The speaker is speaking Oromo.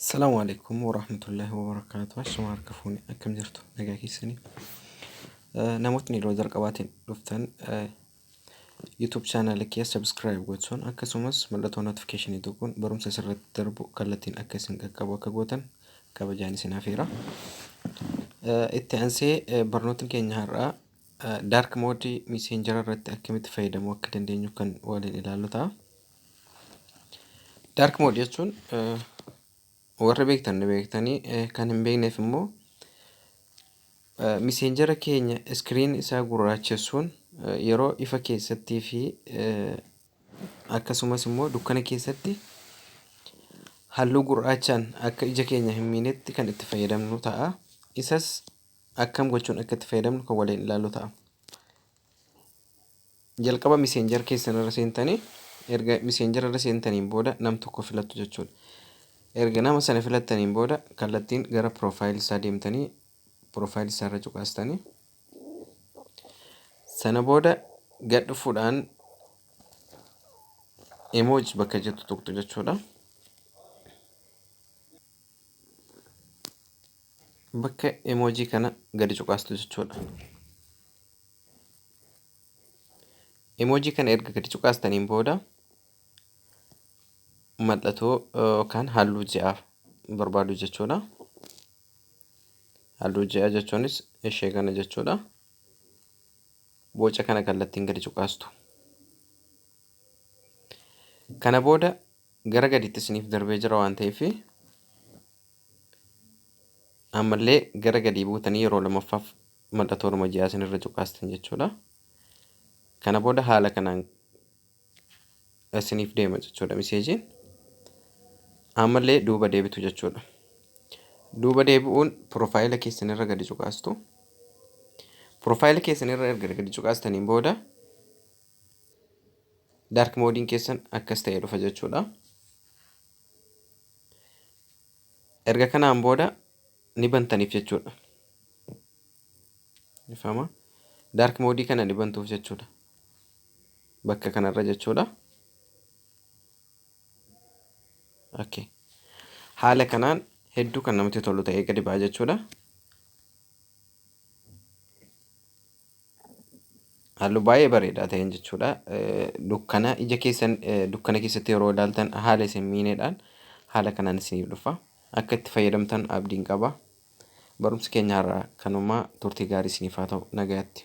السلام عليكم ورحمة الله وبركاته. شما harka akkam jirtu nagaa keessanii. Namootni yeroo jalqabaatiin dhuftan YouTube channel kiyya subscribe gochuun akkasumas mallattoo notification tuquun barumsa sirriitti darbu kallattiin akka isin qaqqabu akka gootan kabajaan isin affeera. Itti aansee barnootni keenya har'aa dark mode messenger irratti akkamitti fayyadamuu akka dandeenyu kan waliin ilaallu ta'a. Dark mode jechuun warra beektanii kan hin beekneef immoo messenger keenya screen isaa gurraachessuun yeroo ifa keessattii fi akkasumas immoo dukkana keessatti halluu gurraachaan akka ija keenya hin miinetti kan itti fayyadamnu ta'a. Isas akkam gochuun akka itti fayyadamnu kan waliin ilaallu ta'a. Jalqaba messenger keessan irra seentanii erga messenger irra seentaniin booda nam tokko filattu jechuudha. Erga nama sana filattaniin booda kallattiin gara profile isaa deemtanii profile isaa irra cuqaastanii sana booda gad dhufuudhaan emoji bakka jettu tuqxu jechuudha. Bakka emoji kana gadi cuqaastu jechuudha. Emoji kana erga gadi cuqaastaniin booda mallattoo kan halluu ji'aaf barbaadu jechuudha. Halluu ji'a jechuunis ishee kana jechuudha. Boca kana kallattiin gadi cuqaastu. Kana booda gara gadiitti isiniif darbee jira waan ta'eef ammallee gara gadii buutanii yeroo lammaffaaf mallattoo orma ji'aa isinirra cuqaastan jechuudha. Kana booda haala kanaan isiniif deema jechuudha meseejiin. Ammallee duuba deebitu jechuudha. Duuba deebi'uun profile keessanirra gadi cuqaastu. Profile keessanirra erga gadi cuqaastaniin booda dark mode keessan akkas ta'ee dhufa jechuudha. Erga kanaan booda ni bantaniif jechuudha. Ifama dark mode kana ni bantuuf jechuudha. Bakka kanarra jechuudha. Okay. Haala kanaan hedduu kan namatti tolu ta'ee gadi ba'a jechuudha. Halluu baay'ee bareedaa ta'een jechuudha. Dukkana ija keessan dukkana keessatti yeroo ilaaltan haala isin miineedhaan haala kanaan isiniif dhufa. Akka itti fayyadamtan abdiin qaba. Barumsi keenya har'aa kanumaa turtii gaarii isiniif haa ta'u nagaatti.